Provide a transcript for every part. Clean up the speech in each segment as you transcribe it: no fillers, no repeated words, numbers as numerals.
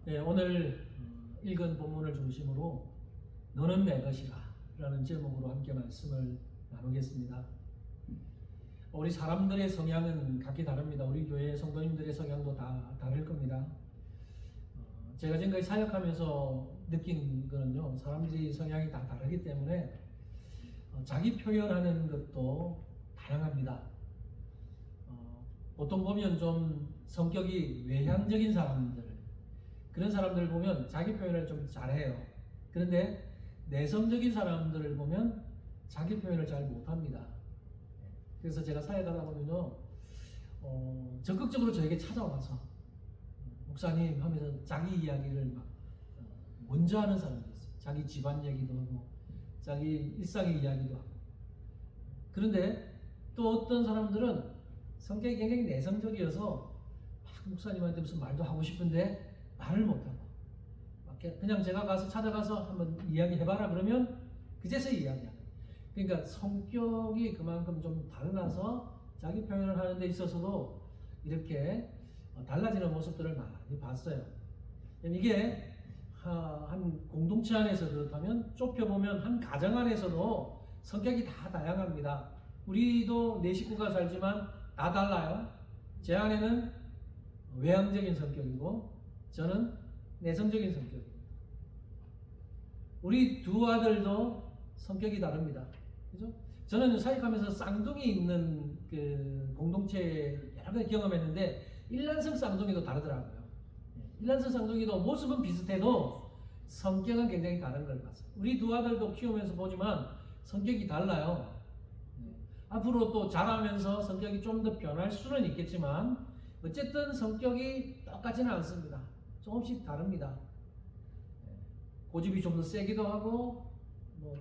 네, 오늘 읽은 본문을 중심으로 너는 내 것이라 라는 제목으로 함께 말씀을 나누겠습니다. 우리 사람들의 성향은 각기 다릅니다. 우리 교회 성도님들의 성향도 다 다를 겁니다. 제가 지금까지 사역하면서 느낀 거는요, 사람들이 성향이 다 다르기 때문에 자기 표현하는 것도 다양합니다. 보통 보면 좀 성격이 외향적인 사람들, 그런 사람들을 보면 자기 표현을 좀 잘해요. 그런데 내성적인 사람들을 보면 자기 표현을 잘 못합니다. 그래서 제가 사역하다 보면요, 적극적으로 저에게 찾아와서 목사님 하면서 자기 이야기를 막 먼저 하는 사람도 있어요. 자기 집안 얘기도 하고 자기 일상의 이야기도 하고. 그런데 또 어떤 사람들은 성격이 굉장히 내성적이어서 막 목사님한테 무슨 말도 하고 싶은데 말을 못하고 그냥 제가 가서 찾아가서 한번 이야기해봐라 그러면 그제서 이야기하는. 그러니까 성격이 그만큼 좀 달라서 자기 표현을 하는 데 있어서도 이렇게 달라지는 모습들을 많이 봤어요. 이게 한 공동체 안에서 그렇다면 좁혀보면 한 가정 안에서도 성격이 다 다양합니다. 우리도 네 식구가 살지만 다 달라요. 제 아내는 외향적인 성격이고 저는 내성적인 성격입니다. 우리 두 아들도 성격이 다릅니다. 그죠? 저는 사역하면서 쌍둥이 있는 그 공동체 여러 가지 경험했는데 일란성 쌍둥이도 다르더라고요. 일란성 쌍둥이도 모습은 비슷해도 성격은 굉장히 다른 걸 봤어요. 우리 두 아들도 키우면서 보지만 성격이 달라요. 앞으로 또 자라면서 성격이 좀 더 변할 수는 있겠지만 어쨌든 성격이 똑같지는 않습니다. 조금씩 다릅니다. 고집이 좀 더 세기도 하고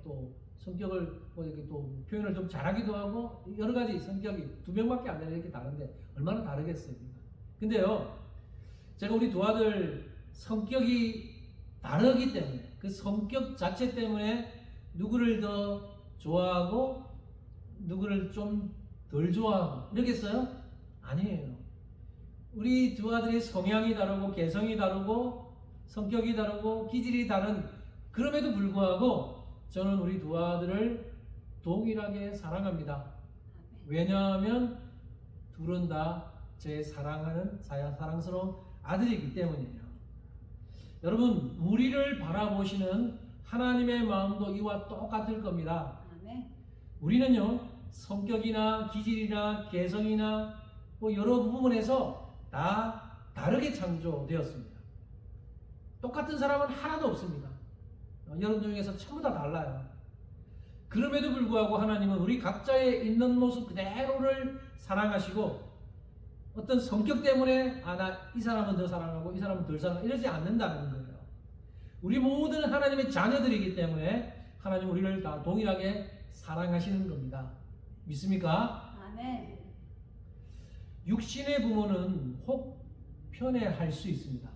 또 성격을 이렇게 또 표현을 좀 잘하기도 하고 여러 가지 성격이 두 명밖에 안 되는 이렇게 다른데 얼마나 다르겠어요. 근데요, 제가 우리 두 아들 성격이 다르기 때문에 그 성격 자체 때문에 누구를 더 좋아하고 누구를 좀 덜 좋아하고 이러겠어요? 아니에요. 우리 두 아들이 성향이 다르고 개성이 다르고 성격이 다르고 기질이 다른, 그럼에도 불구하고 저는 우리 두 아들을 동일하게 사랑합니다. 왜냐하면 둘은 다 제 사랑하는 사랑스러운 아들이기 때문이에요. 여러분, 우리를 바라보시는 하나님의 마음도 이와 똑같을 겁니다. 우리는요, 성격이나 기질이나 개성이나 여러 부분에서 다 다르게 창조되었습니다. 똑같은 사람은 하나도 없습니다. 여러분 중에서 전부 다 달라요. 그럼에도 불구하고 하나님은 우리 각자의 있는 모습 그대로를 사랑하시고 어떤 성격 때문에 이 사람은 더 사랑하고 이 사람은 덜 사랑하고 이러지 않는다는 거예요. 우리 모든 하나님의 자녀들이기 때문에 하나님 우리를 다 동일하게 사랑하시는 겁니다. 믿습니까? 아멘. 육신의 부모는 혹 편애할 수 있습니다.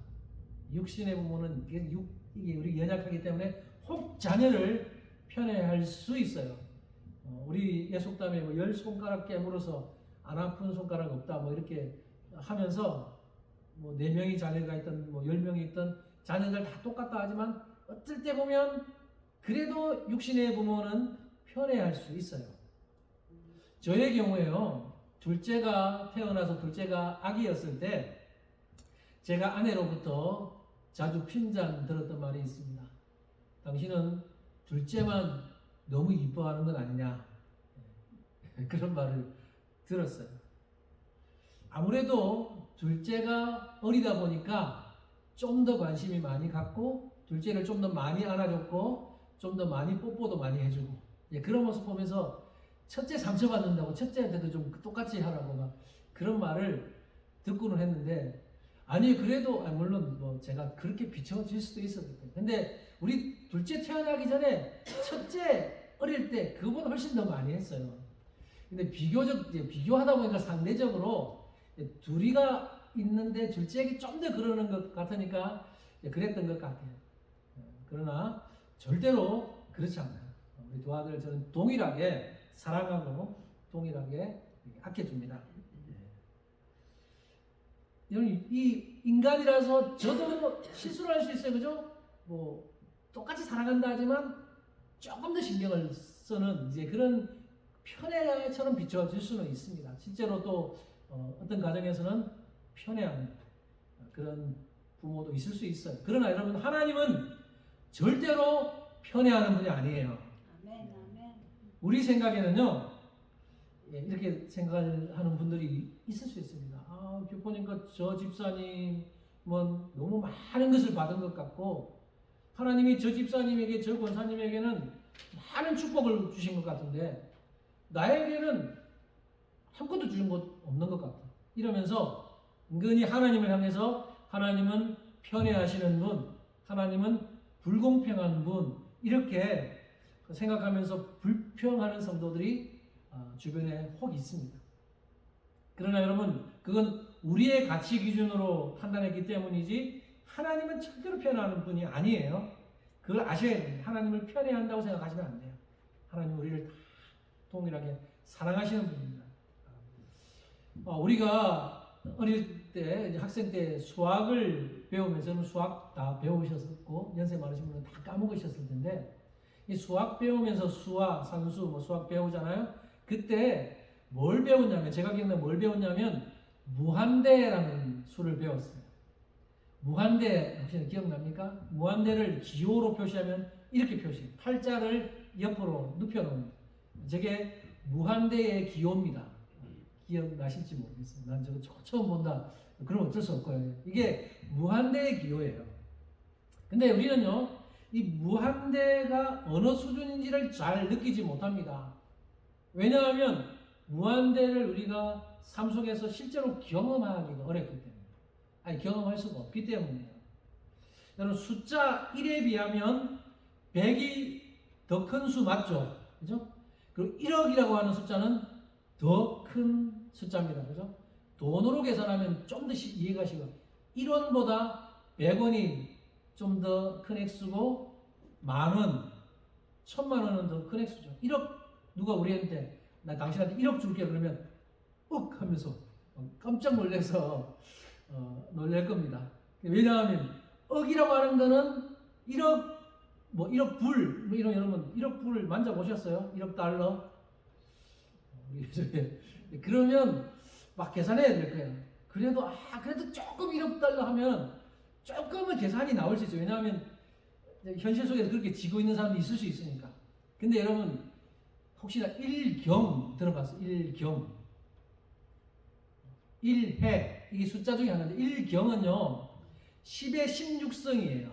육신의 부모는 이게 우리 연약하기 때문에 혹 자녀를 편애할 수 있어요. 우리 예속담에 10손가락 깨물어서 안 아픈 손가락 없다 이렇게 하면서 4명이 자녀가 있던 10명이 있던 자녀들 다 똑같다 하지만 어떨 때 보면 그래도 육신의 부모는 편애할 수 있어요. 저의 경우에요, 둘째가 태어나서 둘째가 아기였을 때 제가 아내로부터 자주 핀잔 들었던 말이 있습니다. 당신은 둘째만 너무 이뻐하는 건 아니냐, 그런 말을 들었어요. 아무래도 둘째가 어리다 보니까 좀 더 관심이 많이 갖고 둘째를 좀 더 많이 안아줬고 좀 더 많이 뽀뽀도 많이 해주고, 그런 모습 보면서 첫째 상처받는다고 첫째한테도 좀 똑같이 하라고 막 그런 말을 듣고는 했는데, 아니 그래도 물론 제가 그렇게 비춰질 수도 있었거든요. 근데 우리 둘째 태어나기 전에 첫째 어릴 때 그거보다 훨씬 더 많이 했어요. 근데 비교하다 보니까 상대적으로 둘이가 있는데 둘째에게 좀 더 그러는 것 같으니까 그랬던 것 같아요. 그러나 절대로 그렇지 않아요. 우리 두 아들 저는 동일하게 사랑하고 동일하게 아껴줍니다. 여러분 이 인간이라서 저도 실수를 할 수 있어요, 그죠? 뭐 똑같이 살아간다 하지만 조금 더 신경을 쓰는 이제 그런 편애처럼 비춰질 수는 있습니다. 실제로 또 어떤 가정에서는 편애하는 그런 부모도 있을 수 있어요. 그러나 여러분 하나님은 절대로 편애하는 분이 아니에요. 아멘, 아멘. 우리 생각에는요, 이렇게 생각을 하는 분들이 있을 수 있습니다. 아, 보니까 저 집사님은 너무 많은 것을 받은 것 같고 하나님이 저 집사님에게, 저 권사님에게는 많은 축복을 주신 것 같은데 나에게는 아무것도 주신 것 없는 것 같다. 이러면서 은근히 하나님을 향해서 하나님은 편애하시는 분, 하나님은 불공평한 분, 이렇게 생각하면서 불평하는 성도들이 주변에 혹 있습니다. 그러나 여러분, 그건 우리의 가치 기준으로 판단했기 때문이지 하나님은 절대로 편애하는 분이 아니에요. 그걸 아셔야 돼요. 하나님을 편애한다고 생각하시면 안 돼요. 하나님 우리를 다 동일하게 사랑하시는 분입니다. 우리가 어릴 때, 이제 학생 때 수학을 배우면서는 수학 다 배우셨었고 연세 많으신 분은 다 까먹으셨을 텐데 이 수학 배우면서 수화, 산수, 뭐 수학 배우잖아요. 그때 뭘 배웠냐면, 제가 기억나는 뭘 배웠냐면 무한대라는 수를 배웠어요. 무한대 혹시 기억납니까? 무한대를 기호로 표시하면 이렇게 표시해요. 팔자를 옆으로 눕혀놓은, 저게 무한대의 기호입니다. 기억나실지 모르겠어요. 난 저거 처음 본다. 그럼 어쩔 수 없고요. 이게 무한대의 기호예요. 근데 우리는요, 이 무한대가 어느 수준인지를 잘 느끼지 못합니다. 왜냐하면 무한대를 우리가 삶 속에서 실제로 경험하기가 어렵기 때문에, 경험할 수가 없기 때문이에요. 여러분, 숫자 1에 비하면 100이 더 큰 수 맞죠? 그죠? 그리고 1억이라고 하는 숫자는 더 큰 숫자입니다. 그죠? 돈으로 계산하면 좀 더 이해가 쉬워요. 1원보다 100원이 좀 더 큰 액수고, 만원, 1000만원은 더 큰 액수죠. 1억, 누가 우리한테, 나 당신한테 1억 줄게 그러면 욱 하면서 깜짝 놀라서 놀랄 겁니다. 왜냐하면 억이라고 하는 거는 1억, 뭐 1억 불, 뭐 이런, 여러분 1억 불 만져보셨어요? 1억 달러? 그러면 막 계산해야 될 거예요. 그래도 조금 1억 달러 하면 조금은 계산이 나올 수 있어요. 왜냐하면 현실 속에서 그렇게 지고 있는 사람이 있을 수 있으니까. 근데 여러분, 혹시나 일경 들어봤어요? 일경. 1해, 이게 숫자 중에 하나인데, 일경은요 10의 16성이에요.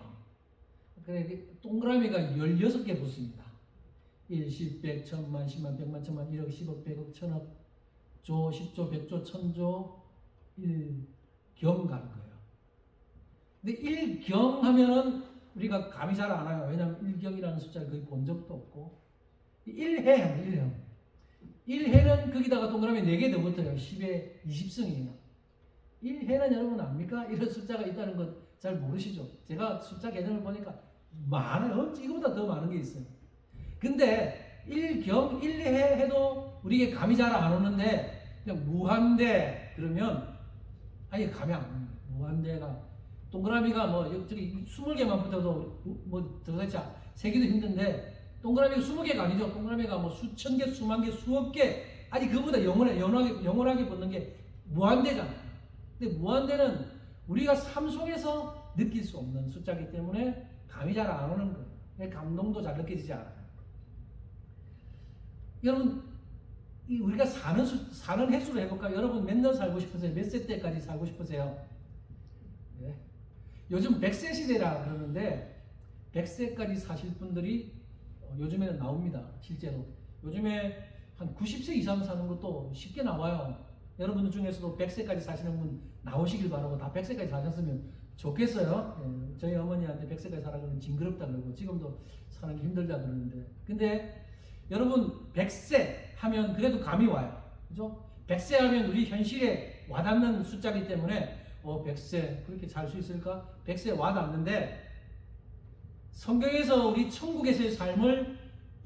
동그라미가 16개 붙습니다. 1, 10, 100, 1000만, 10만, 100만, 1000만, 1억, 10억, 100억, 1000억, 조, 10조, 100조, 1000조, 1경 가는 거예요. 근데 1경 하면은 우리가 감이 잘 안 와요. 왜냐하면 1경이라는 숫자를 거의 본 적도 없고, 1해, 1해는 거기다가 동그라미 4개 더 붙어요. 10의 20승이에요. 1해는 여러분 압니까? 이런 숫자가 있다는 것 잘 모르시죠? 제가 숫자 개념을 보니까 많아요. 이거보다 더 많은 게 있어요. 근데 1경, 1해 해도 우리에게 감이 잘 안 오는데, 그냥 무한대 그러면 아예 감이 안 오는 거예요. 무한대가 동그라미가 뭐 저기 20개만 붙어도 뭐 도대체 세기도 힘든데, 동그라미가 20개가 아니죠. 동그라미가 뭐 수천 개, 수만 개, 수억 개, 아니 그보다 영원하게 붙는 게 무한대잖아요. 근데 무한대는 우리가 삶 속에서 느낄 수 없는 숫자이기 때문에 감이 잘 안 오는 거예요. 감동도 잘 느껴지지 않아요. 여러분, 우리가 사는 횟수로 해볼까요? 여러분 몇 년 살고 싶으세요? 몇 세 때까지 살고 싶으세요? 네. 요즘 100세 시대라 그러는데 100세까지 사실 분들이 요즘에는 나옵니다. 실제로 요즘에 한 90세 이상 사는 것도 쉽게 나와요. 여러분들 중에서도 100세까지 사시는 분 나오시길 바라고, 다 100세까지 사셨으면 좋겠어요. 예, 저희 어머니한테 100세까지 살아 그러면 징그럽다 그러고 지금도 사는 게 힘들다 그러는데, 근데 여러분 100세 하면 그래도 감이 와요. 그죠? 100세 하면 우리 현실에 와닿는 숫자이기 때문에 100세 그렇게 살 수 있을까? 100세 와닿는데, 성경에서 우리 천국에서의 삶을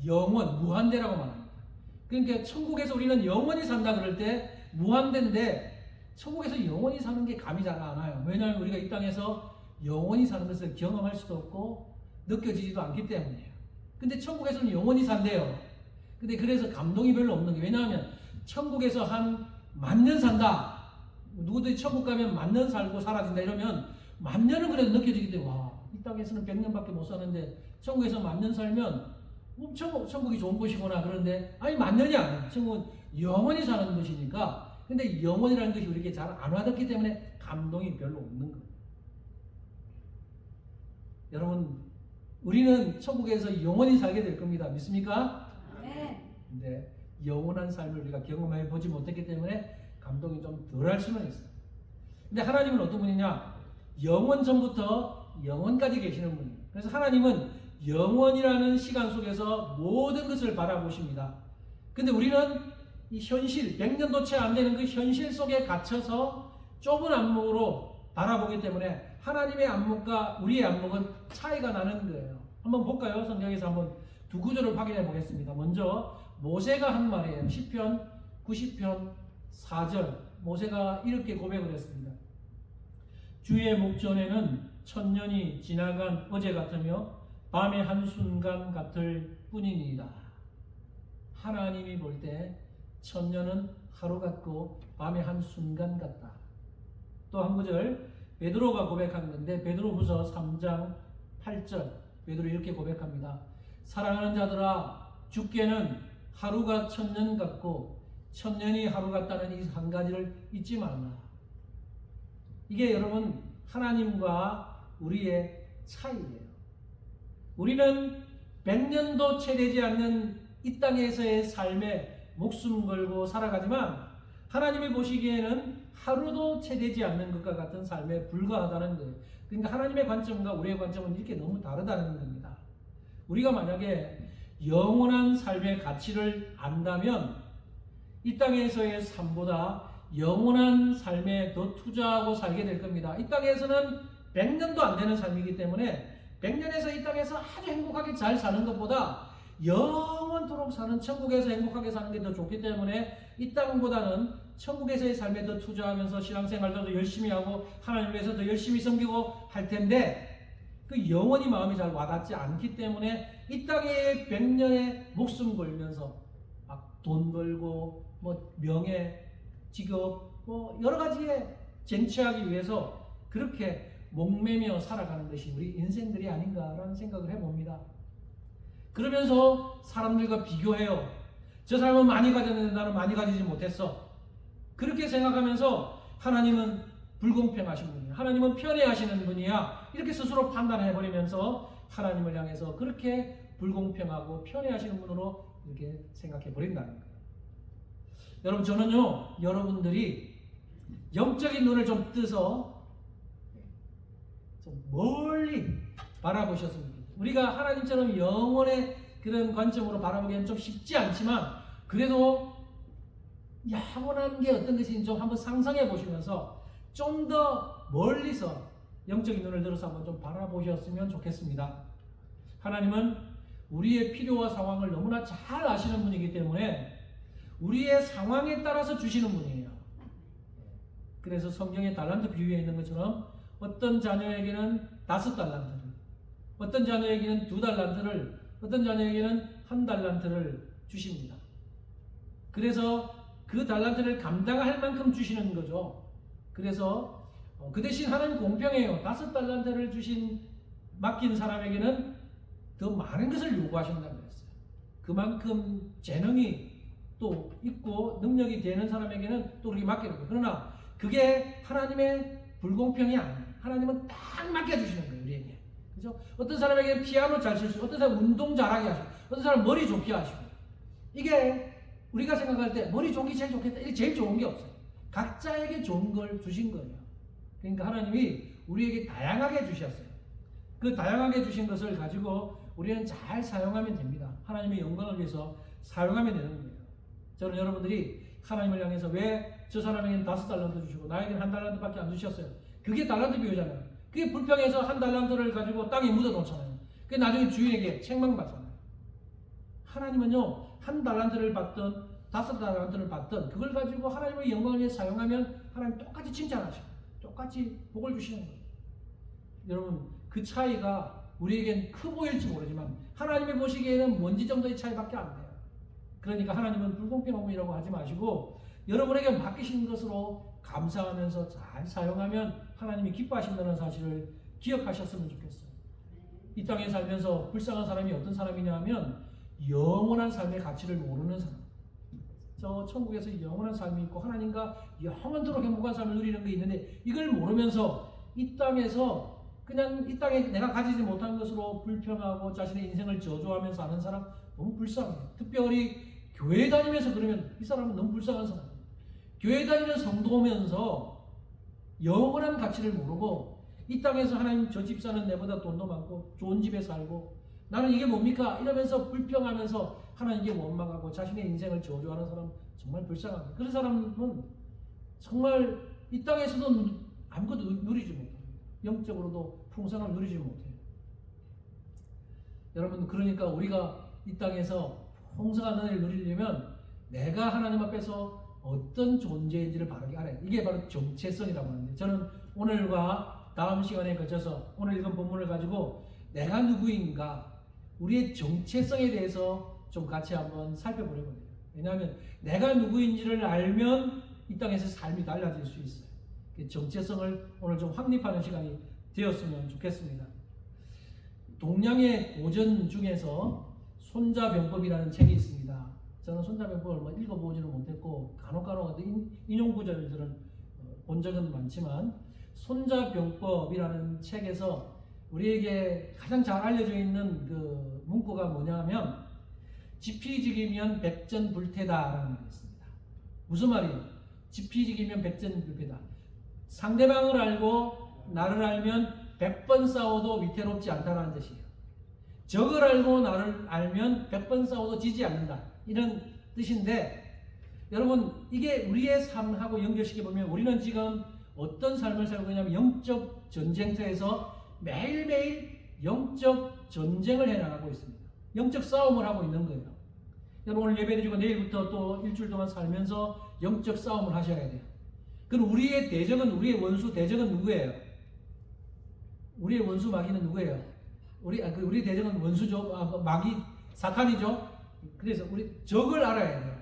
영원, 무한대라고 말합니다. 그러니까 천국에서 우리는 영원히 산다 그럴 때 무한대인데, 천국에서 영원히 사는 게 감이 잘 안 와요. 왜냐하면 우리가 이 땅에서 영원히 사는 것을 경험할 수도 없고 느껴지지도 않기 때문이에요. 근데 천국에서는 영원히 산대요. 근데 그래서 감동이 별로 없는 게, 왜냐하면 천국에서 한 10,000년 산다. 누구들이 천국 가면 10,000년 살고 사라진다 이러면 10,000년은 그래도 느껴지기 때문에, 와, 이 땅에서는 100년밖에 못 사는데 천국에서 10,000년 살면 천국이 좋은 곳이구나. 그런데 아니 10,000년이 아니에요. 천국은 영원히 사는 것이니까. 근데 영원이라는 것이 우리에게 잘 안 와닿기 때문에 감동이 별로 없는 거예요. 여러분, 우리는 천국에서 영원히 살게 될 겁니다. 믿습니까? 네. 근데 영원한 삶을 우리가 경험해 보지 못했기 때문에 감동이 좀 덜할 수는 있어요. 근데 하나님은 어떤 분이냐? 영원 전부터 영원까지 계시는 분이에요. 그래서 하나님은 영원이라는 시간 속에서 모든 것을 바라보십니다. 근데 우리는 이 현실, 100년도 채 안 되는 그 현실 속에 갇혀서 좁은 안목으로 바라보기 때문에 하나님의 안목과 우리의 안목은 차이가 나는 거예요. 한번 볼까요? 성경에서 한번 두 구절을 확인해 보겠습니다. 먼저 모세가 한 말이에요. 시편 90편 4절. 모세가 이렇게 고백을 했습니다. 주의 목전에는 1000년이 지나간 어제 같으며 밤의 한순간 같을 뿐이니이다. 하나님이 볼 때 1000년은 하루 같고 밤의 한순간 같다. 또 한 구절, 베드로가 고백한 건데 베드로후서 3장 8절, 베드로 이렇게 고백합니다. 사랑하는 자들아, 주께는 하루가 1000년 같고 1000년이 하루 같다는 이 한 가지를 잊지 말라. 이게 여러분 하나님과 우리의 차이예요. 우리는 100년도 채 되지 않는 이 땅에서의 삶에 목숨 걸고 살아가지만 하나님이 보시기에는 하루도 채 되지 않는 것과 같은 삶에 불과하다는 거예요. 그러니까 하나님의 관점과 우리의 관점은 이렇게 너무 다르다는 겁니다. 우리가 만약에 영원한 삶의 가치를 안다면 이 땅에서의 삶보다 영원한 삶에 더 투자하고 살게 될 겁니다. 이 땅에서는 100년도 안 되는 삶이기 때문에 100년에서 이 땅에서 아주 행복하게 잘 사는 것보다 영원토록 사는 천국에서 행복하게 사는 게 더 좋기 때문에 이 땅보다는 천국에서의 삶에 더 투자하면서 신앙생활도 더 열심히 하고 하나님을 위해서 더 열심히 섬기고 할 텐데, 그 영원히 마음이 잘 와닿지 않기 때문에 이 땅에 100년의 목숨 걸면서 막 돈 벌고 뭐 명예, 직업, 뭐 여러 가지에 쟁취하기 위해서 그렇게 목매며 살아가는 것이 우리 인생들이 아닌가라는 생각을 해봅니다. 그러면서 사람들과 비교해요. 저 사람은 많이 가졌는데 나는 많이 가지지 못했어. 그렇게 생각하면서 하나님은 불공평하신 분이야, 하나님은 편애하시는 분이야, 이렇게 스스로 판단해버리면서 하나님을 향해서 그렇게 불공평하고 편애하시는 분으로 이렇게 생각해버린다는 거예요. 여러분, 저는요, 여러분들이 영적인 눈을 좀 뜨서 좀 멀리 바라보셨으면 좋겠어요. 우리가 하나님처럼 영원의 그런 관점으로 바라보기에는 좀 쉽지 않지만 그래도 영원한 게 어떤 것인지 좀 한번 상상해 보시면서 좀 더 멀리서 영적인 눈을 들어서 한번 좀 바라보셨으면 좋겠습니다. 하나님은 우리의 필요와 상황을 너무나 잘 아시는 분이기 때문에 우리의 상황에 따라서 주시는 분이에요. 그래서 성경의 달란트 비유에 있는 것처럼 어떤 자녀에게는 5달란트를, 어떤 자녀에게는 2달란트를, 어떤 자녀에게는 1달란트를 주십니다. 그래서 그 달란트를 감당할 만큼 주시는 거죠. 그래서 그 대신 하나님 공평해요. 5달란트를 맡긴 사람에게는 더 많은 것을 요구하신다고 했어요. 그만큼 재능이 또 있고 능력이 되는 사람에게는 또 그렇게 맡겨놓고, 그러나 그게 하나님의 불공평이 아니에요. 하나님은 딱 맡겨주시는 거예요, 우리에게. 그죠? 어떤 사람에게는 피아노 잘 칠 수 있고, 어떤 사람은 운동 잘하게 하시고, 어떤 사람은 머리 좋게 하시고. 이게 우리가 생각할 때 머리 좋은 게 제일 좋겠다, 이게 제일 좋은 게 없어요. 각자에게 좋은 걸 주신 거예요. 그러니까 하나님이 우리에게 다양하게 주셨어요. 그 다양하게 주신 것을 가지고 우리는 잘 사용하면 됩니다. 하나님의 영광을 위해서 사용하면 되는 거예요. 저는 여러분들이 하나님을 향해서 왜 저 사람에게는 5달란트 주시고 나에게는 1달란트밖에 안 주셨어요? 그게 달란트 비유잖아요. 그게 불평해서 1달란트를 가지고 땅에 묻어 놓잖아요. 그게 나중에 주인에게 책망받잖아요. 하나님은요, 1달란트를 받든 5달란트를 받든 그걸 가지고 하나님의 영광을 위해 사용하면 하나님 똑같이 칭찬하시고 똑같이 복을 주시는 거예요. 여러분 그 차이가 우리에겐 커 보일지 모르지만 하나님이 보시기에는 먼지 정도의 차이밖에 안 돼요. 그러니까 하나님은 불공평함이라고 하지 마시고 여러분에게 맡기신 것으로 감사하면서 잘 사용하면 하나님이 기뻐하신다는 사실을 기억하셨으면 좋겠어요. 이 땅에 살면서 불쌍한 사람이 어떤 사람이냐 하면 영원한 삶의 가치를 모르는 사람. 저 천국에서 영원한 삶이 있고 하나님과 영원토록 행복한 삶을 누리는 게 있는데 이걸 모르면서 이 땅에서 그냥 이 땅에 내가 가지지 못한 것으로 불평하고 자신의 인생을 저주하면서 사는 사람 너무 불쌍해요. 특별히 교회 다니면서 그러면 이 사람은 너무 불쌍한 사람이에요. 교회 다니는 성도면서 영원한 가치를 모르고 이 땅에서 하나님 저 집사는 내보다 돈도 많고 좋은 집에 살고 나는 이게 뭡니까? 이러면서 불평하면서 하나님께 원망하고 자신의 인생을 저주하는 사람 정말 불쌍합니다. 그런 사람은 정말 이 땅에서도 아무것도 누리지 못합니다. 영적으로도 풍성함을 누리지 못해요. 여러분 그러니까 우리가 이 땅에서 풍성한 은혜를 누리려면 내가 하나님 앞에서 어떤 존재인지를 바르게 알아야 돼요. 이게 바로 정체성이라고 하는데 저는 오늘과 다음 시간에 거쳐서 오늘 읽은 본문을 가지고 내가 누구인가 우리의 정체성에 대해서 좀 같이 한번 살펴보려고 해요. 왜냐하면 내가 누구인지를 알면 이 땅에서 삶이 달라질 수 있어요. 정체성을 오늘 좀 확립하는 시간이 되었으면 좋겠습니다. 동양의 고전 중에서 손자병법이라는 책이 있습니다. 저는 손자병법을 읽어보지는 못했고 간혹 인용 구절들은 본 적은 많지만 손자병법이라는 책에서 우리에게 가장 잘 알려져 있는 그 문구가 뭐냐면 지피지기면 백전불태다라는 말이 있습니다. 무슨 말이에요? 지피지기면 백전불태다. 상대방을 알고 나를 알면 100번 싸워도 위태롭지 않다는 뜻이에요. 적을 알고 나를 알면 100번 싸워도 지지 않는다. 이런 뜻인데 여러분 이게 우리의 삶하고 연결시켜보면 우리는 지금 어떤 삶을 살고 있냐면 영적 전쟁터에서 매일매일 영적 전쟁을 해나가고 있습니다. 영적 싸움을 하고 있는 거예요. 여러분 오늘 예배드리고 내일부터 또 일주일 동안 살면서 영적 싸움을 하셔야 돼요. 그럼 우리의 대적은 우리의 원수 대적은 누구예요? 우리의 원수 마귀는 누구예요? 우리 대적은 원수죠. 마귀 사탄이죠. 그래서 우리 적을 알아야 돼요.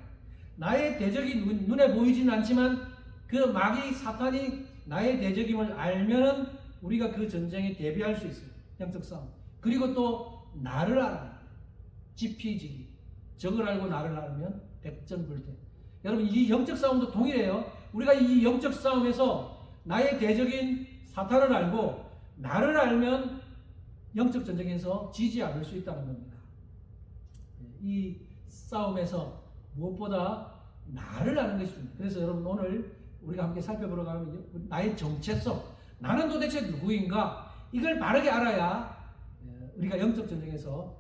나의 대적이 눈에 보이지는 않지만 그 마귀 사탄이 나의 대적임을 알면은 우리가 그 전쟁에 대비할 수 있어요. 영적 싸움. 그리고 또 나를 알아요. 지피지기. 적을 알고 나를 알면 백전불태. 여러분 이 영적 싸움도 동일해요. 우리가 이 영적 싸움에서 나의 대적인 사탄을 알고 나를 알면 영적 전쟁에서 지지 않을 수 있다는 겁니다. 이 싸움에서 무엇보다 나를 아는 것이 중요해요. 그래서 여러분 오늘 우리가 함께 살펴보러 가면 나의 정체성, 나는 도대체 누구인가 이걸 바르게 알아야 우리가 영적 전쟁에서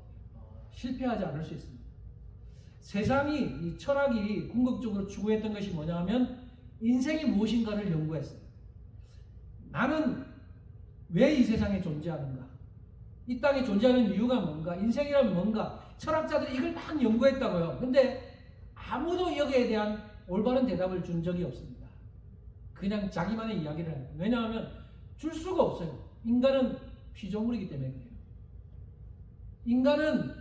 실패하지 않을 수 있습니다. 세상이 이 철학이 궁극적으로 추구했던 것이 뭐냐 하면 인생이 무엇인가를 연구했어요. 나는 왜 이 세상에 존재하는가? 이 땅에 존재하는 이유가 뭔가? 인생이란 뭔가? 철학자들이 이걸 막 연구했다고요. 근데 아무도 여기에 대한 올바른 대답을 준 적이 없습니다. 그냥 자기만의 이야기를 해요. 왜냐하면 줄 수가 없어요. 인간은 피조물이기 때문에 그래요. 인간은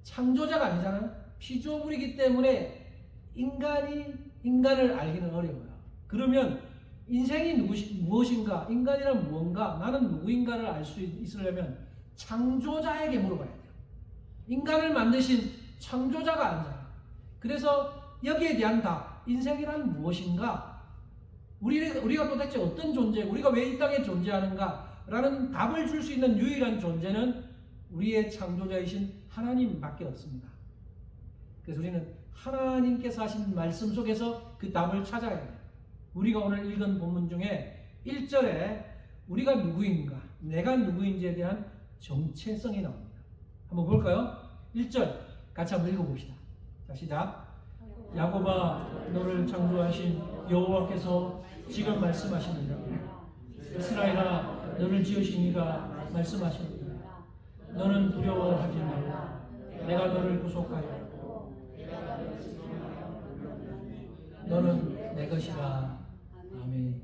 창조자가 아니잖아요. 피조물이기 때문에 인간이 인간을 알기는 어려워요. 그러면 인생이 무엇인가, 인간이란 무언가, 나는 누구인가를 알 수 있으려면 창조자에게 물어봐야 돼요. 인간을 만드신 창조자가 아니잖아요. 그래서 여기에 대한 답, 인생이란 무엇인가, 우리가 도대체 어떤 존재, 우리가 왜 이 땅에 존재하는가 라는 답을 줄 수 있는 유일한 존재는 우리의 창조자이신 하나님밖에 없습니다. 그래서 우리는 하나님께서 하신 말씀 속에서 그 답을 찾아야 해요. 우리가 오늘 읽은 본문 중에 1절에 우리가 누구인가, 내가 누구인지에 대한 정체성이 나옵니다. 한번 볼까요? 1절 같이 한번 읽어봅시다. 자, 시작. 야곱아, 너를 창조하신 여호와께서 지금 말씀하십니다. 이스라엘아, 너를 지으신 이가 말씀하십니다. 너는 두려워하지 말라. 내가 너를 구속하여 너는 내 것이라. 아멘.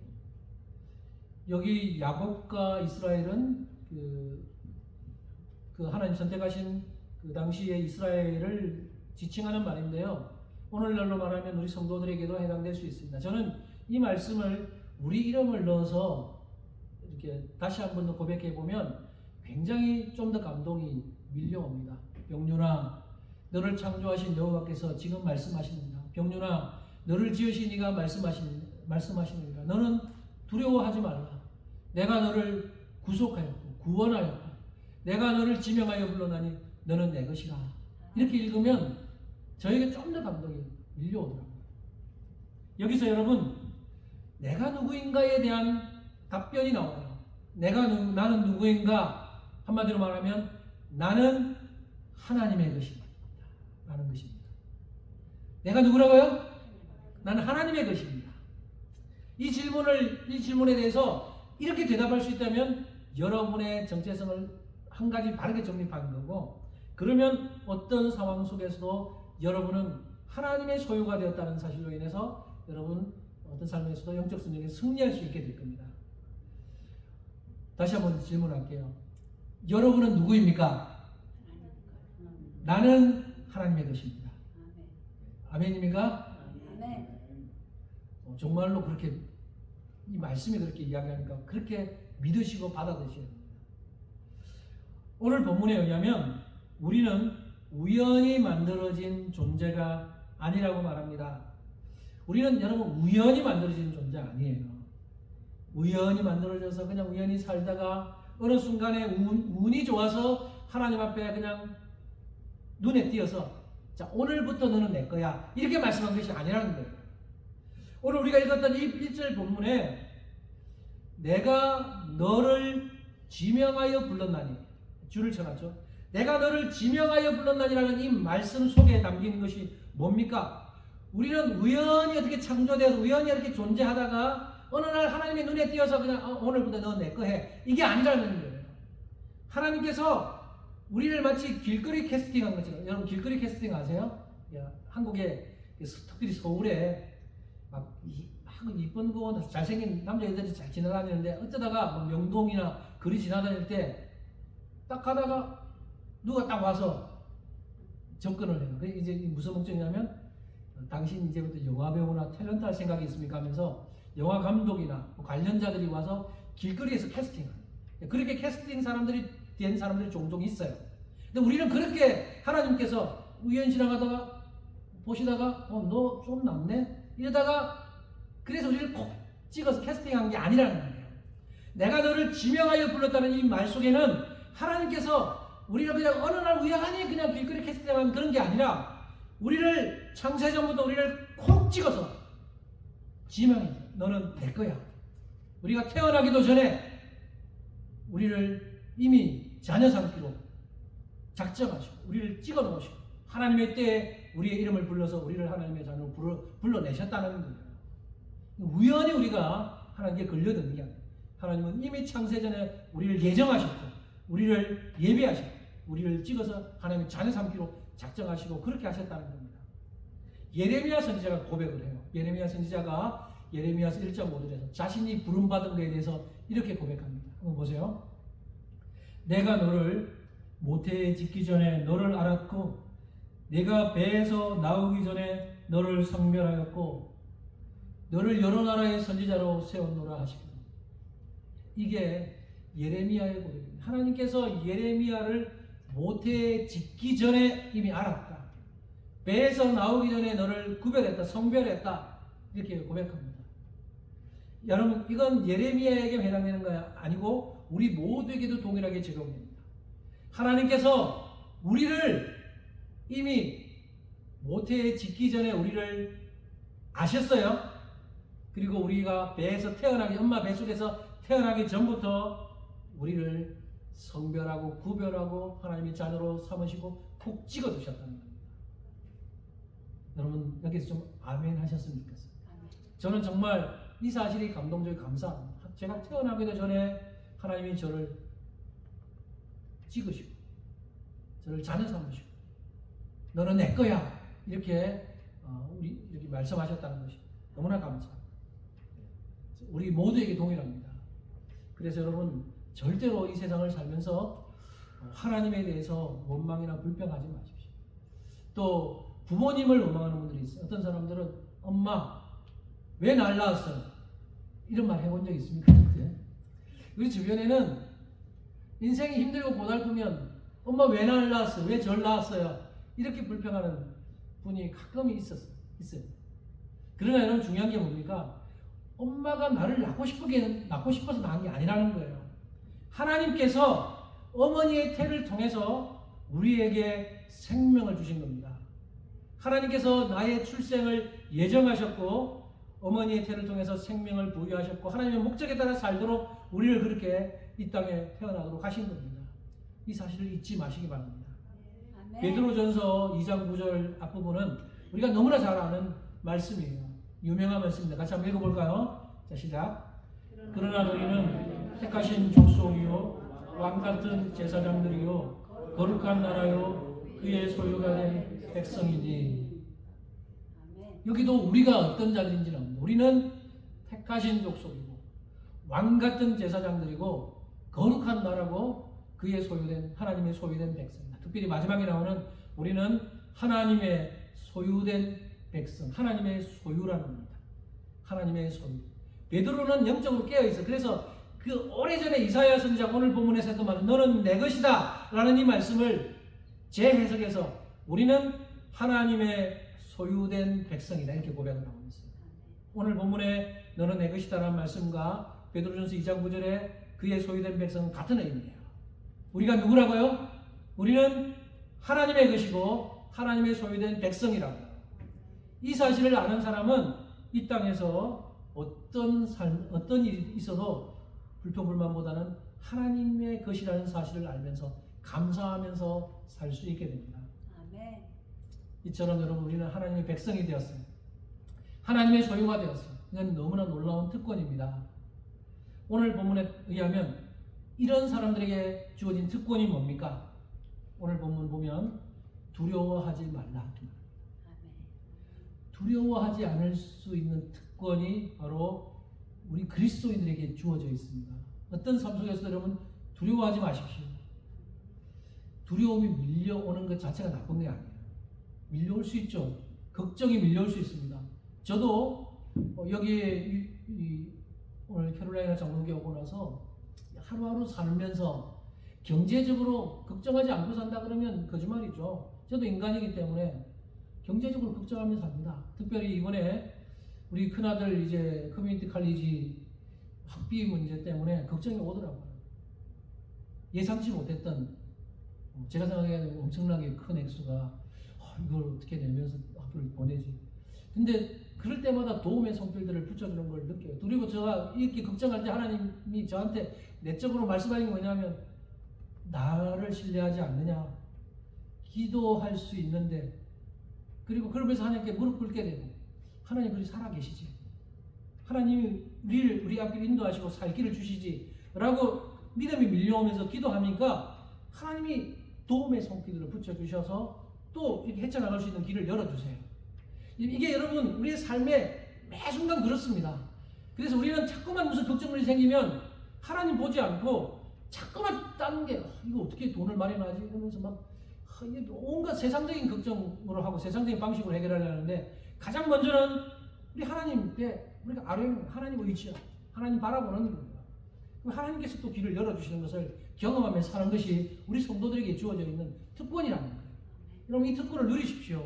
여기 야곱과 이스라엘은 그 하나님 선택하신 그 당시의 이스라엘을 지칭하는 말인데요. 오늘날로 말하면 우리 성도들에게도 해당될 수 있습니다. 저는 이 말씀을 우리 이름을 넣어서 이렇게 다시 한 번 더 고백해 보면 굉장히 좀 더 감동이 밀려옵니다. 병윤아, 너를 창조하신 여호와께서 지금 말씀하십니다. 병윤아, 너를 지으신 이가 말씀하십니다. 너는 두려워하지 말라. 내가 너를 구속하였고 구원하였고 내가 너를 지명하여 불러나니 너는 내 것이라. 이렇게 읽으면 저에게 좀 더 감동이 밀려오더라고요. 여기서 여러분, 내가 누구인가에 대한 답변이 나와요. 나는 누구인가? 한마디로 말하면 나는 하나님의 것입니다. 라는 것입니다. 내가 누구라고요? 나는 하나님의 것입니다. 이 질문에 대해서 이렇게 대답할 수 있다면 여러분의 정체성을 한 가지 바르게 정립한 거고, 그러면 어떤 상황 속에서도 여러분은 하나님의 소유가 되었다는 사실로 인해서 여러분 어떤 삶에서도 영적 성장에 승리할 수 있게 될 겁니다. 다시 한번 질문할게요. 여러분은 누구입니까? 나는 하나님의 것입니다. 아멘입니까? 정말로 그렇게 이 말씀이 그렇게 이야기하니까 그렇게 믿으시고 받아들이셔야 됩니다. 오늘 본문에 의하면 우리는 우연히 만들어진 존재가 아니라고 말합니다. 우리는 여러분 우연히 만들어진 존재 아니에요. 우연히 만들어져서 그냥 우연히 살다가 어느 순간에 운이 좋아서 하나님 앞에 그냥 눈에 띄어서 자, 오늘부터 너는 내 거야, 이렇게 말씀한 것이 아니라는 거예요. 오늘 우리가 읽었던 이 1절 본문에 내가 너를 지명하여 불렀나니, 줄을 쳐놨죠. 내가 너를 지명하여 불렀나니라는 이 말씀 속에 담긴 것이 뭡니까? 우리는 우연히 어떻게 창조되어서 우연히 이렇게 존재하다가 어느 날 하나님의 눈에 띄어서 그냥 오늘부터 너 내 거 해, 이게 아니라는 거예요. 하나님께서 우리를 마치 길거리 캐스팅한 것처럼, 여러분 길거리 캐스팅 아세요? 한국에 특별히 서울에 막 이쁜 거 잘생긴 남자애들이 잘 지나다니는데 어쩌다가 뭐 명동이나 거리 지나다닐 때 딱 가다가 누가 딱 와서 접근을 해요. 그게 이제 무슨 목적이냐면 당신 이제부터 영화 배우나 탤런트 할 생각이 있습니까 하면서 영화 감독이나 관련자들이 와서 길거리에서 캐스팅을 해요. 그렇게 캐스팅 된 사람들이 종종 있어요. 근데 우리는 그렇게 하나님께서 우연히 지나가다가 보시다가 너 좀 낫네? 이러다가 그래서 우리를 콕 찍어서 캐스팅한 게 아니라는 거예요. 내가 너를 지명하여 불렀다는 이 말 속에는 하나님께서 우리를 그냥 어느 날 우연히 그냥 길거리 캐스팅한 그런 게 아니라 우리를 창세전부터 우리를 콕 찍어서 지명해. 너는 내 거야. 우리가 태어나기도 전에 우리를 이미 자녀 삼기로 작정하시고 우리를 찍어 놓으시고 하나님의 때에 우리의 이름을 불러서 우리를 하나님의 자녀로 불러내셨다는 거예요. 우연히 우리가 하나님께 걸려든 게 아니에요. 하나님은 이미 창세전에 우리를 예정하셨고 우리를 예배하셨고 우리를 찍어서 하나님의 자녀 삼기로 작정하시고 그렇게 하셨다는 겁니다. 예레미야 선지자가 고백을 해요. 예레미야 선지자가 예레미야서 1.5절에서 자신이 부름받은 것에 대해서 이렇게 고백합니다. 한번 보세요. 내가 너를 모태에 짓기 전에 너를 알았고 내가 배에서 나오기 전에 너를 성별하였고 너를 여러 나라의 선지자로 세웠노라 하시고, 이게 예레미야의 고백입니다. 하나님께서 예레미야를 모태에 짓기 전에 이미 알았다. 배에서 나오기 전에 너를 구별했다, 성별했다, 이렇게 고백합니다. 여러분, 이건 예레미야에게 해당되는 거 아니고 우리 모두에게도 동일하게 적용됩니다. 하나님께서 우리를 이미 모태에 짓기 전에 우리를 아셨어요. 그리고 우리가 배에서 엄마 뱃속에서 태어나기 전부터 우리를 성별하고 구별하고 하나님의 자녀로 삼으시고 푹 찍어 두셨다는 겁니다. 여러분, 여기서 좀 아멘 하셨으면 좋겠어요. 저는 정말 이 사실이 감동적이고 감사합니다. 제가 태어나기도 전에 하나님이 저를 찍으시고 저를 자녀 삼으시고 너는 내 거야, 이렇게 말씀하셨다는 것이 너무나 감사합니다. 우리 모두에게 동일합니다. 그래서 여러분 절대로 이 세상을 살면서 하나님에 대해서 원망이나 불평하지 마십시오. 또 부모님을 원망하는 분들이 있어요. 어떤 사람들은 엄마 왜 날 낳았어요? 이런 말 해본 적 있습니까? 우리 주변에는 인생이 힘들고 고달프면 엄마 왜 날 낳았어요? 왜 절 낳았어요? 이렇게 불평하는 분이 가끔 있어요. 그러나 여러분 중요한 게 뭡니까? 엄마가 나를 낳고 싶어서 낳은 게 아니라는 거예요. 하나님께서 어머니의 태를 통해서 우리에게 생명을 주신 겁니다. 하나님께서 나의 출생을 예정하셨고 어머니의 태를 통해서 생명을 부여하셨고 하나님의 목적에 따라 살도록 우리를 그렇게 이 땅에 태어나도록 하신 겁니다. 이 사실을 잊지 마시기 바랍니다. 베드로전서 2장 9절 앞부분은 우리가 너무나 잘 아는 말씀이에요. 유명한 말씀입니다. 같이 한번 읽어볼까요? 자, 시작. 그러나 너희는 택하신 족속이요 왕같은 제사장들이요 거룩한 나라요 그의 소유가 된 백성이니. 여기도 우리가 어떤 자들인지는 압니다. 우리는 택하신 족속이고 왕같은 제사장들이고 거룩한 나라고 그의 소유된 하나님의 소유된 백성이다. 특별히 마지막에 나오는 우리는 하나님의 소유된 백성, 하나님의 소유라는 겁니다. 하나님의 소유. 베드로는 영적으로 깨어있어. 그래서 그 오래전에 이사야 선지자가 오늘 본문에서 했던 말은 너는 내 것이다 라는 이 말씀을 재해석해서 우리는 하나님의 소유된 백성이다 이렇게 고백을 하고 있어요. 오늘 본문에 너는 내 것이다 라는 말씀과 베드로전서 2장 9절에 그의 소유된 백성은 같은 의미예요. 우리가 누구라고요? 우리는 하나님의 것이고 하나님의 소유된 백성이라고요. 이 사실을 아는 사람은 이 땅에서 어떤 일이 있어도 불평불만보다는 하나님의 것이라는 사실을 알면서 감사하면서 살 수 있게 됩니다. 아멘. 이처럼 여러분 우리는 하나님의 백성이 되었어요. 하나님의 소유가 되었어요. 이건 너무나 놀라운 특권입니다. 오늘 본문에 의하면 이런 사람들에게 주어진 특권이 뭡니까? 오늘 본문 보면 두려워하지 말라. 두려워하지 않을 수 있는 특권이 바로 우리 그리스도인들에게 주어져 있습니다. 어떤 삶 속에서 여러분 두려워하지 마십시오. 두려움이 밀려오는 것 자체가 나쁜 게 아니에요. 밀려올 수 있죠. 걱정이 밀려올 수 있습니다. 저도 여기 오늘 캐롤라이나 장로교회 오고 나서 하루하루 살면서 경제적으로 걱정하지 않고 산다 그러면 거짓말이죠. 저도 인간이기 때문에 경제적으로 걱정하면서 삽니다. 특별히 이번에 우리 큰아들 이제 커뮤니티 칼리지 학비 문제 때문에 걱정이 오더라고요. 예상치 못했던 제가 생각하기에는 엄청나게 큰 액수가 이걸 어떻게 내면서 학교를 보내지. 근데 그럴 때마다 도움의 손길들을 붙여주는 걸 느껴요. 그리고 제가 이렇게 걱정할 때 하나님이 저한테 내적으로 말씀하신 게 뭐냐면 나를 신뢰하지 않느냐. 기도할 수 있는데 그리고 그러면서 하나님께 무릎 꿇게 되고 하나님 그리 살아계시지. 하나님이 우리 앞길 인도하시고 살 길을 주시지 라고 믿음이 밀려오면서 기도하니까 하나님이 도움의 손길을 붙여주셔서 또 이렇게 헤쳐나갈 수 있는 길을 열어주세요. 이게 여러분 우리의 삶에 매 순간 그렇습니다. 그래서 우리는 자꾸만 무슨 걱정이 생기면 하나님 보지 않고 자꾸만 다른 게 이거 어떻게 돈을 마련하지 이러면서 막 온갖 세상적인 걱정으로 하고 세상적인 방식으로 해결하려는데 가장 먼저는 우리 하나님께 우리가 하나님 의지야. 하나님 바라보는 거예요. 하나님께서 또 길을 열어주시는 것을 경험하며 사는 것이 우리 성도들에게 주어져 있는 특권이라는 거예요. 여러분 이 특권을 누리십시오.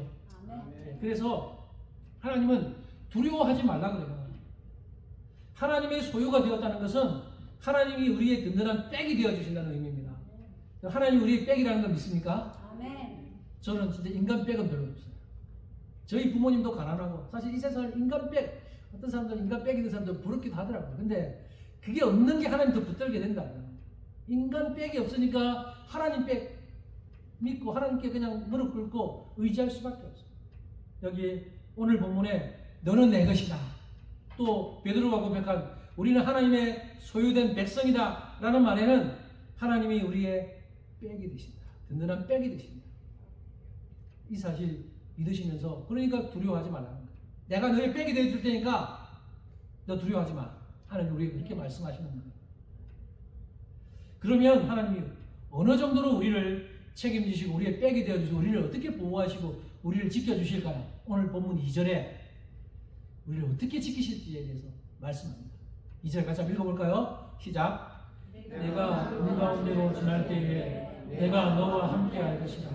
네, 그래서 하나님은 두려워하지 말라 그래요. 하나님의 소유가 되었다는 것은 하나님이 우리의 든든한 백이 되어주신다는 의미입니다. 하나님이 우리의 백이라는 거 믿습니까? 저는 진짜 인간 백은 별로 없어요. 저희 부모님도 가난하고 사실 이 세상을 인간 백, 어떤 사람들은 인간 백이 된 사람들 부럽기도 하더라고요. 근데 그게 없는 게 하나님 더 붙들게 된다. 인간 백이 없으니까 하나님 백 믿고 하나님께 그냥 무릎 꿇고 의지할 수밖에 없어요. 여기 오늘 본문에 너는 내 것이다. 또 베드로가 고백한 우리는 하나님의 소유된 백성이다 라는 말에는 하나님이 우리의 백이 되신다. 든든한 백이 되신다. 이 사실 믿으시면서 그러니까 두려워하지 말라는 거예요. 내가 너의 백이 되어줄 테니까 너 두려워하지 마. 하나님 우리에게 그렇게 말씀하시는 거예요. 그러면 하나님이 어느 정도로 우리를 책임지시고 우리의 백이 되어주시고 우리를 어떻게 보호하시고 우리를 지켜주실까요? 오늘 본문 2절에 우리를 어떻게 지키실지에 대해서 말씀합니다. 2절 같이 한번 읽어볼까요? 시작. 내가 물 가운데로 지날 때에 내가 너와 함께 할 것이다.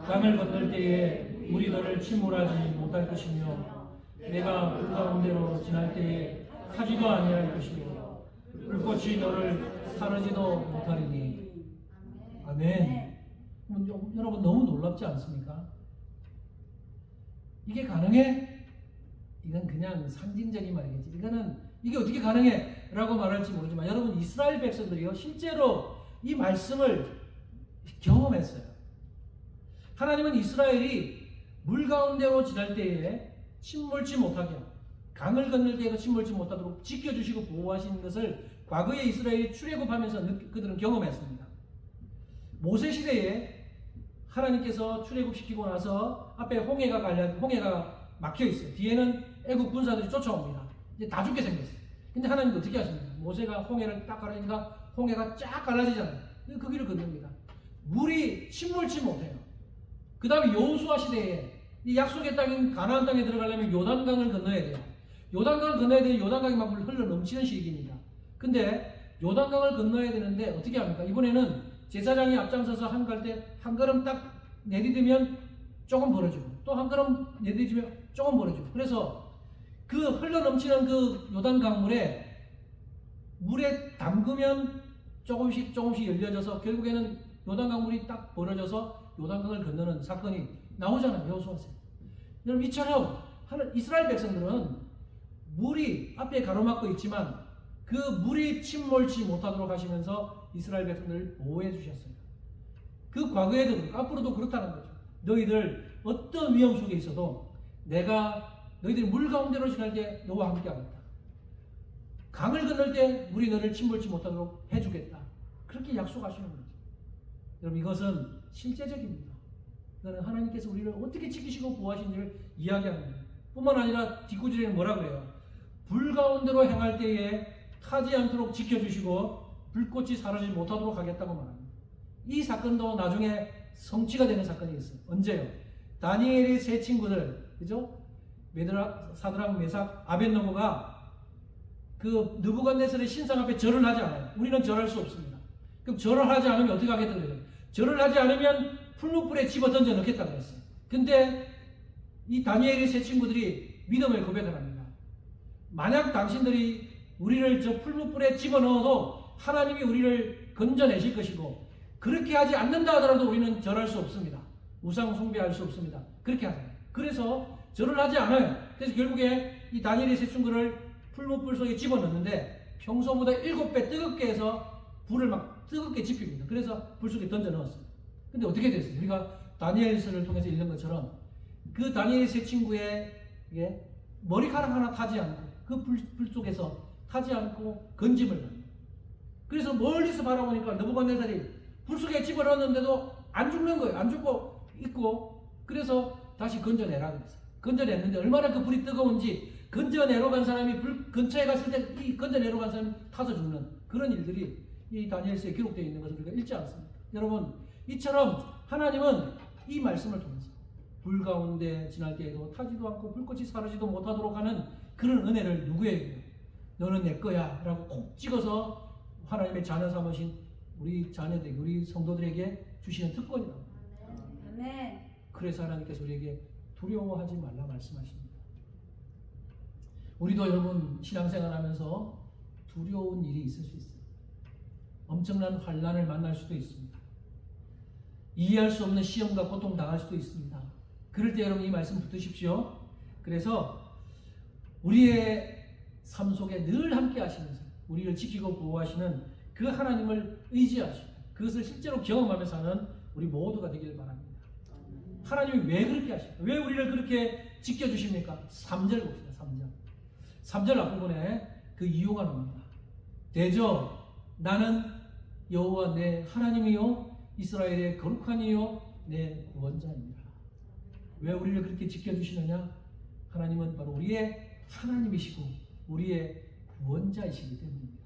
강을 건널 때에 물이 너를 침몰하지 못할 것이며 내가 물 가운데로 지날 때에 타지도 아니할 것이며 불꽃이 너를 사르지도 못하리니. 아멘. 여러분 너무 놀랍지 않습니까? 이게 가능해? 이건 그냥 상징적인 말이겠지. 이게 어떻게 가능해? 라고 말할지 모르지만 여러분 이스라엘 백성들이요 실제로 이 말씀을 경험했어요. 하나님은 이스라엘이 물 가운데로 지날 때에 침몰치 못하게 강을 건널 때에도 침몰치 못하도록 지켜주시고 보호하시는 것을 과거에 이스라엘이 출애굽하면서 그들은 경험했습니다. 모세 시대에 하나님께서 출애굽시키고 나서 앞에 홍해가 막혀 있어요. 뒤에는 애국 군사들이 쫓아옵니다. 이제 다 죽게 생겼어요. 근데 하나님도 어떻게 하십니까? 모세가 홍해를 딱 가르니까 홍해가 쫙 갈라지잖아요. 그 길을 건넙니다. 물이 침몰치 못해요. 그 다음에 여호수아 시대에 이 약속의 땅인 가나안 땅에 들어가려면 요단강을 건너야 돼요. 요단강을 건너야 되는 요단강이 막 흘러 넘치는 시기입니다. 근데 요단강을 건너야 되는데 어떻게 합니까? 이번에는 제사장이 앞장서서 한 걸음 딱 내디디면 조금 벌어지고 또 한 걸음 내디디면 조금 벌어지고 그래서 그 흘러 넘치는 그 요단 강물에 물에 담그면 조금씩 열려져서 결국에는 요단 강물이 딱 벌어져서 요단강을 건너는 사건이 나오잖아요. 여호수아서. 여러분 이처럼 이스라엘 백성들은 물이 앞에 가로막고 있지만 그 물이 침몰치 못하도록 하시면서 이스라엘 백성들을 보호해 주셨어요. 그 과거에도 앞으로도 그렇다는 거죠. 너희들 어떤 위험 속에 있어도 내가 너희들이 물 가운데로 지날 때 너와 함께 하겠다. 강을 건널 때 물이 너를 침몰치 못하도록 해주겠다. 그렇게 약속하시는 거죠. 여러분 이것은 실제적입니다. 이거는 하나님께서 우리를 어떻게 지키시고 보호하시는지를 이야기하는 거예요. 뿐만 아니라 뒷구절에는 뭐라 그래요? 불 가운데로 행할 때에 타지 않도록 지켜주시고 불꽃이 사라지지 못하도록 하겠다고 말합니다. 이 사건도 나중에 성취가 되는 사건이 있어요. 언제요? 다니엘의 세 친구들, 그죠? 사드락, 메삭, 아벳노고가 그 느부갓네살의 신상 앞에 절을 하지 않아요. 우리는 절할 수 없습니다. 그럼 절을 하지 않으면 어떻게 하겠다는 거예요? 절을 하지 않으면 풀무불에 집어 던져 넣겠다고 했어요. 근데 이 다니엘의 세 친구들이 믿음을 고백을 합니다. 만약 당신들이 우리를 저 풀무불에 집어 넣어도 하나님이 우리를 건져내실 것이고 그렇게 하지 않는다 하더라도 우리는 절할 수 없습니다. 우상 숭배할 수 없습니다. 그렇게 하잖아요. 그래서 절을 하지 않아요. 그래서 결국에 이 다니엘의 세 친구를 풀무불 속에 집어넣는데 평소보다 7배 뜨겁게 해서 불을 막 뜨겁게 지핍니다. 그래서 불 속에 던져 넣었어요. 근데 어떻게 됐어요? 우리가 다니엘서를 통해서 읽는 것처럼 그 다니엘의 세 친구의 머리카락 하나 타지 않고 그 불 속에서 타지 않고 건짐을 받는. 그래서 멀리서 바라보니까 느부갓네살이 불 속에 집어넣었는데도 안 죽는 거예요. 안 죽고 있고 그래서 다시 건져내라 그랬어요. 건져냈는데 얼마나 그 불이 뜨거운지 건져내러 간 사람이 불 근처에 갔을 때 이 건져내러 간 사람이 타서 죽는 그런 일들이 이 다니엘서에 기록되어 있는 것을 우리가 읽지 않습니다. 여러분 이처럼 하나님은 이 말씀을 통해서 불 가운데 지날 때에도 타지도 않고 불꽃이 사르지도 못하도록 하는 그런 은혜를 누구에게 너는 내 거야 라고 콕 찍어서 하나님의 자녀 삼으신 우리 자녀들에게 우리 성도들에게 주시는 특권이다. 아멘. 그래서 하나님께서 우리에게 두려워하지 말라 말씀하십니다. 우리도 여러분 신앙생활하면서 두려운 일이 있을 수 있어요. 엄청난 환난을 만날 수도 있습니다. 이해할 수 없는 시험과 고통 당할 수도 있습니다. 그럴 때 여러분 이 말씀 붙드십시오. 그래서 우리의 삶 속에 늘 함께 하시면서 우리를 지키고 보호하시는 그 하나님을 의지하시고 그것을 실제로 경험하며 사는 우리 모두가 되기를 바랍니다. 하나님이 왜 그렇게 하십니까? 왜 우리를 그렇게 지켜주십니까? 3절 봅시다. 3절 앞부분에 그 이유가 나옵니다. 대저 나는 여호와 내 하나님이요 이스라엘의 거룩한 이요 내 구원자입니다. 왜 우리를 그렇게 지켜주시느냐? 하나님은 바로 우리의 하나님이시고 우리의 구원자이시기 때문입니다.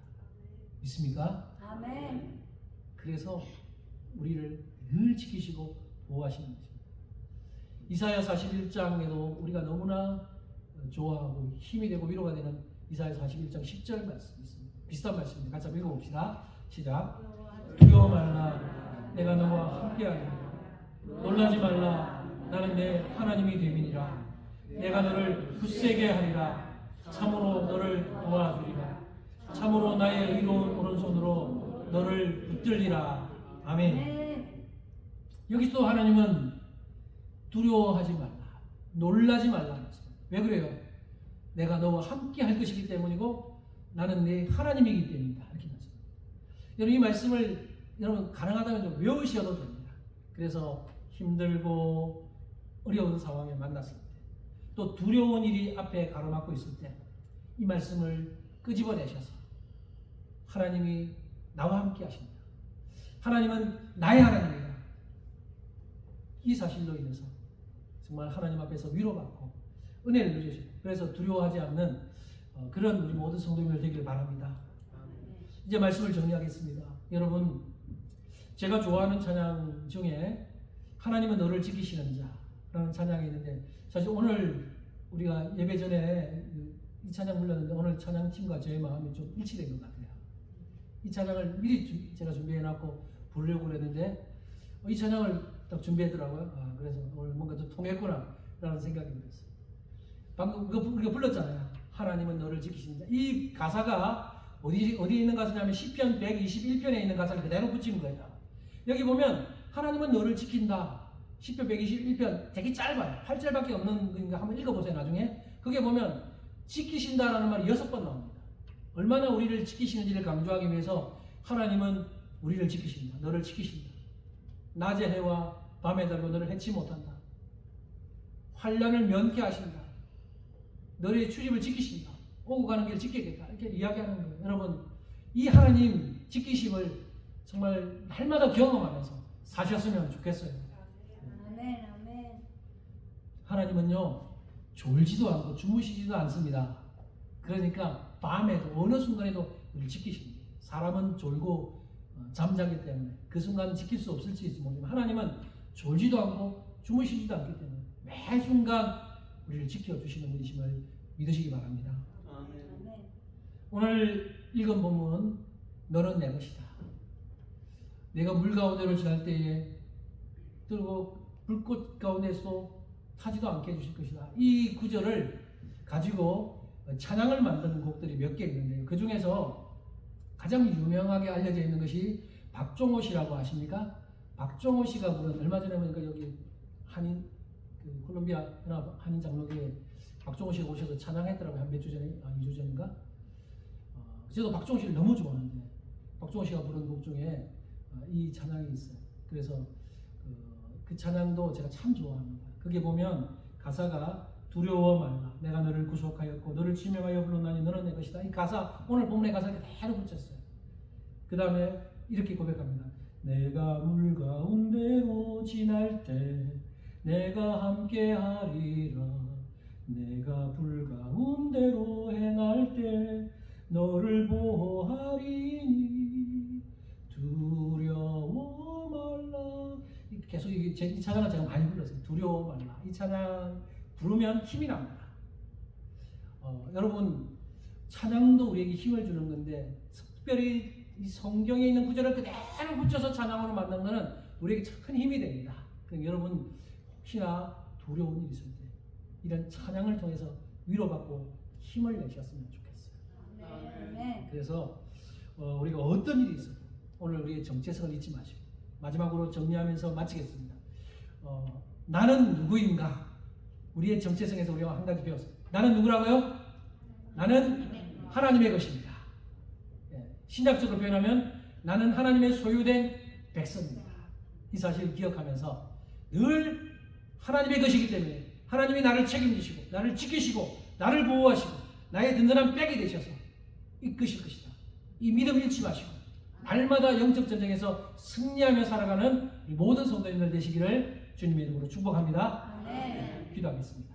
믿습니까? 아멘. 그래서 우리를 늘 지키시고 보호하시는 것입니다. 이사야 41장에도 우리가 너무나 좋아하고 힘이 되고 위로가 되는 이사야 41장 10절 말씀이 있습니다. 비슷한 말씀입니다. 같이 한번 읽어봅시다. 시작. 두려워 말라. 내가 너와 함께하리라. 놀라지 말라. 나는 내 하나님이 됨이니라. 내가 너를 굳세게 하리라. 참으로 너를 도와주리라. 참으로 나의 의로운 오른손으로 너를 붙들리라. 아멘. 아멘. 여기서 하나님은 두려워하지 말라, 놀라지 말라 했습니다. 왜 그래요? 내가 너와 함께 할 것이기 때문이고 나는 내 하나님이기 때문이다. 이렇게 말씀합니다. 여러분 이 말씀을 여러분 가능하다면 좀 외우셔도 됩니다. 그래서 힘들고 어려운 상황에 만났을 때, 또 두려운 일이 앞에 가로막고 있을 때 이 말씀을 끄집어내셔서 하나님이 나와 함께 하십니다. 하나님은 나의 하나님이다. 이 사실로 인해서 정말 하나님 앞에서 위로받고 은혜를 누리시고 그래서 두려워하지 않는 그런 우리 모든 성도님들 되기를 바랍니다. 이제 말씀을 정리하겠습니다. 여러분, 제가 좋아하는 찬양 중에 하나님은 너를 지키시는 자라는 찬양이 있는데 사실 오늘 우리가 예배 전에 이 찬양 불렀는데 오늘 찬양팀과 저의 마음이 좀 일치된 것 같아요. 이 찬양을 미리 제가 준비해놨고 부르려고 그랬는데 이 찬양을 딱 준비했더라고요. 그래서 오늘 뭔가 좀 통했구나 라는 생각이 들었어요. 방금 우리가 불렀잖아요. 하나님은 너를 지키시는 자. 이 가사가 어디에 있는 가사냐면 시편 121편에 있는 가사를 그대로 붙인 거예요. 여기 보면 하나님은 너를 지킨다. 시편 121편 되게 짧아요. 8절밖에 없는 거니까 한번 읽어보세요. 나중에 거기에 보면 지키신다라는 말이 6번 나옵니다. 얼마나 우리를 지키시는지를 강조하기 위해서 하나님은 우리를 지키신다. 너를 지키신다. 낮의 해와 밤의 달로 너를 해치 못한다. 환난을 면케하신다. 너의 출입을 지키신다. 오고 가는 길을 지키겠다. 이렇게 이야기하는 거예요. 여러분, 이 하나님 지키심을 정말 날마다 경험하면서 사셨으면 좋겠어요. 아멘. 아멘. 하나님은요, 졸지도 않고 주무시지도 않습니다. 그러니까 밤에도 어느 순간에도 우리를 지키십니다. 사람은 졸고 잠자기 때문에 그 순간 지킬 수 없을지 모르지만 하나님은 졸지도 않고 주무시지도 않기 때문에 매 순간 우리를 지켜주시는 분이심을 믿으시기 바랍니다. 아멘. 오늘 읽은 본문 너는 내 것이다. 내가 물 가운데로 지날 때에 뜨고 불꽃 가운데서 타지도 않게 해주실 것이다. 이 구절을 가지고 찬양을 만드는 곡들이 몇 개 있는데요. 그 중에서 가장 유명하게 알려져 있는 것이 박종호 씨라고 아십니까? 박종호 씨가 부른, 얼마 전에 보니까 여기 한인 콜롬비아 연합 한인 장로교에 박종호 씨가 오셔서 찬양했더라고요. 한 몇 주 전에, 2주 전인가? 저도 박종호 씨를 너무 좋아하는데 박종호 씨가 부른 곡 중에 이 찬양이 있어요. 그래서 그 찬양도 제가 참 좋아합니다. 거기에 보면 가사가 두려워 말라. 내가 너를 구속하였고 너를 지명하여 불렀나니 너는 내 것이다. 이 가사, 오늘 본문의 가사를 그대로 붙였어요. 그 다음에 이렇게 고백합니다. 내가 물 가운데로 지날 때 내가 함께 하리라. 내가 불 가운데로 행할 때 너를 보호하리니 두려워 말라. 계속 이 찬양을 제가 많이 불렀어요. 두려워 말라. 이 찬양 부르면 힘이 납니다. 여러분, 찬양도 우리에게 힘을 주는 건데 특별히 이 성경에 있는 구절을 그대로 붙여서 찬양으로 만든 것은 우리에게 큰 힘이 됩니다. 그러니까 여러분 혹시나 두려운 일이 있을 때 이런 찬양을 통해서 위로받고 힘을 내셨으면 좋겠어요. 아멘. 그래서 우리가 어떤 일이 있어도 오늘 우리의 정체성을 잊지 마시고 마지막으로 정리하면서 마치겠습니다. 나는 누구인가? 우리의 정체성에서 우리가 한 가지 배웠어요. 나는 누구라고요? 나는 하나님의 것입니다. 신약적으로 표현하면 나는 하나님의 소유된 백성입니다. 이 사실을 기억하면서 늘 하나님의 것이기 때문에 하나님이 나를 책임지시고 나를 지키시고 나를 보호하시고 나의 든든한 백이 되셔서 이끄실 것이다. 이 믿음 잃지 마시고 날마다 영적 전쟁에서 승리하며 살아가는 모든 성도님들 되시기를 주님의 이름으로 축복합니다. 아멘. 기도하겠습니다.